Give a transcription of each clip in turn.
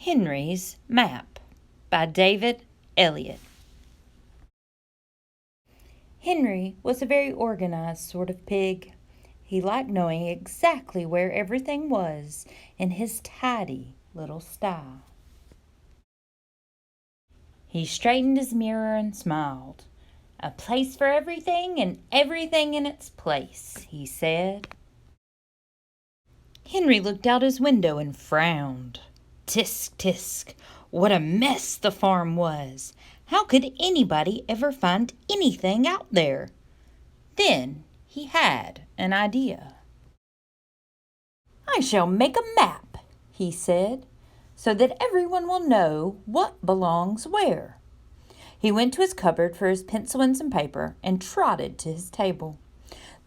Henry's Map by David Elliot. Henry was a very organized sort of pig. He liked knowing exactly where everything was in his tidy little sty. He straightened his mirror and smiled. "A place for everything and everything in its place," he said. Henry looked out his window and frowned. Tisk, tisk, what a mess the farm was! How could anybody ever find anything out there? Then he had an idea. "I shall make a map," he said, "so that everyone will know what belongs where." He went to his cupboard for his pencil and some paper and trotted to his table.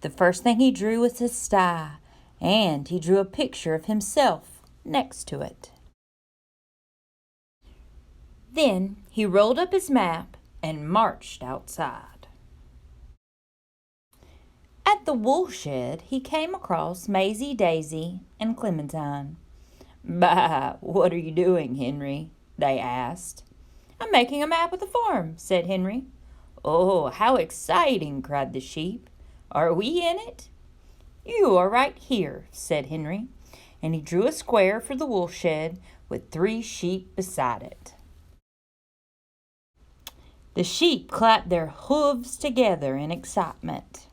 The first thing he drew was his sty, and he drew a picture of himself next to it. Then he rolled up his map and marched outside. At the woolshed, he came across Maisie, Daisy, and Clementine. "Bah, what are you doing, Henry?" they asked. "I'm making a map of the farm," said Henry. "Oh, how exciting!" cried the sheep. "Are we in it?" "You are right here," said Henry, and he drew a square for the woolshed with 3 sheep beside it. The sheep clapped their hooves together in excitement.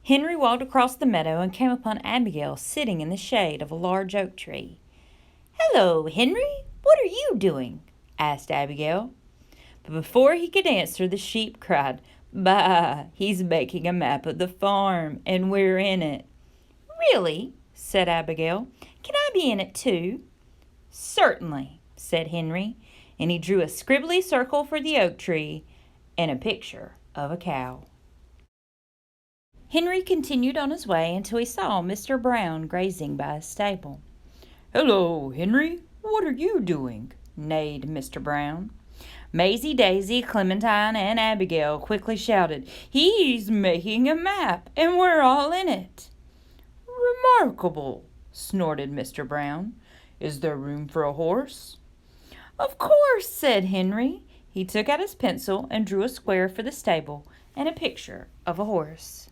Henry walked across the meadow and came upon Abigail sitting in the shade of a large oak tree. "Hello, Henry, what are you doing?" asked Abigail. But before he could answer, the sheep cried, "Bah, he's making a map of the farm, and we're in it." "Really?" said Abigail. "Can I be in it too?" "Certainly," said Henry, and he drew a scribbly circle for the oak tree and a picture of a cow. Henry continued on his way until he saw Mr. Brown grazing by his stable. "Hello, Henry, what are you doing?" neighed Mr. Brown. Maisie, Daisy, Clementine, and Abigail quickly shouted, "He's making a map, and we're all in it." "Remarkable," snorted Mr. Brown. "Is there room for a horse?" "Of course," said Henry. He took out his pencil and drew a square for the stable and a picture of a horse.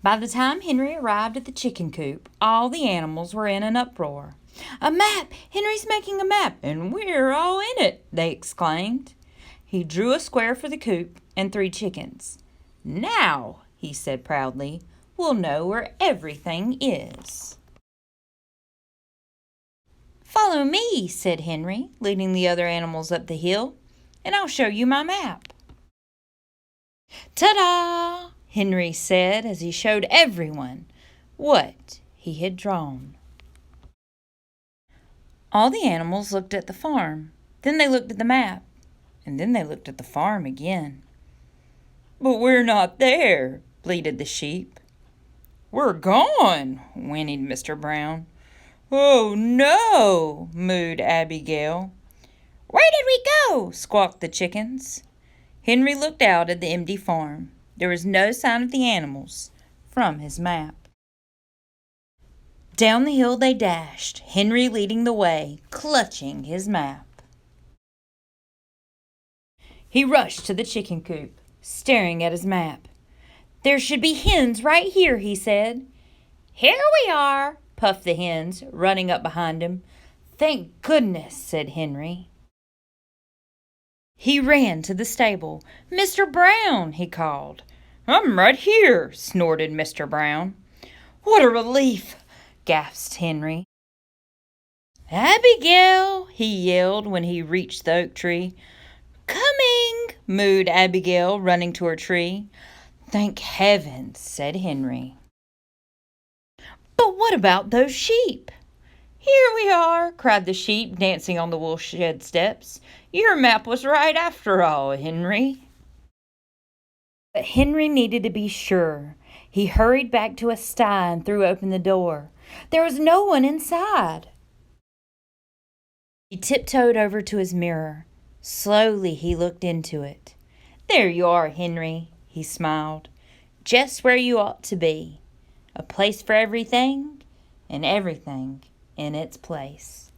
By the time Henry arrived at the chicken coop, all the animals were in an uproar. "A map! Henry's making a map, and we're all in it!" they exclaimed. He drew a square for the coop and 3 chickens. "Now," he said proudly, "we'll know where everything is." "Follow me," said Henry, leading the other animals up the hill, "and I'll show you my map." "Ta-da!" Henry said as he showed everyone what he had drawn. All the animals looked at the farm, then they looked at the map, and then they looked at the farm again. "But we're not there," bleated the sheep. "We're gone," whinnied Mr. Brown. "Oh, no," mooed Abigail. "Where did we go?" squawked the chickens. Henry looked out at the empty farm. There was no sign of the animals from his map. Down the hill they dashed, Henry leading the way, clutching his map. He rushed to the chicken coop, staring at his map. "There should be hens right here," he said. "Here we are," puffed the hens, running up behind him. "Thank goodness," said Henry. He ran to the stable. "Mr. Brown," he called. "I'm right here," snorted Mr. Brown. "What a relief!" gasped Henry. "Abigail!" he yelled when he reached the oak tree. "Coming!" mooed Abigail, running to her tree. "Thank heavens," said Henry. "But what about those sheep?" "Here we are," cried the sheep, dancing on the woolshed steps. "Your map was right after all, Henry." But Henry needed to be sure. He hurried back to his sty and threw open the door. There was no one inside. He tiptoed over to his mirror. Slowly he looked into it. "There you are, Henry," he smiled. "Just where you ought to be. A place for everything and everything in its place.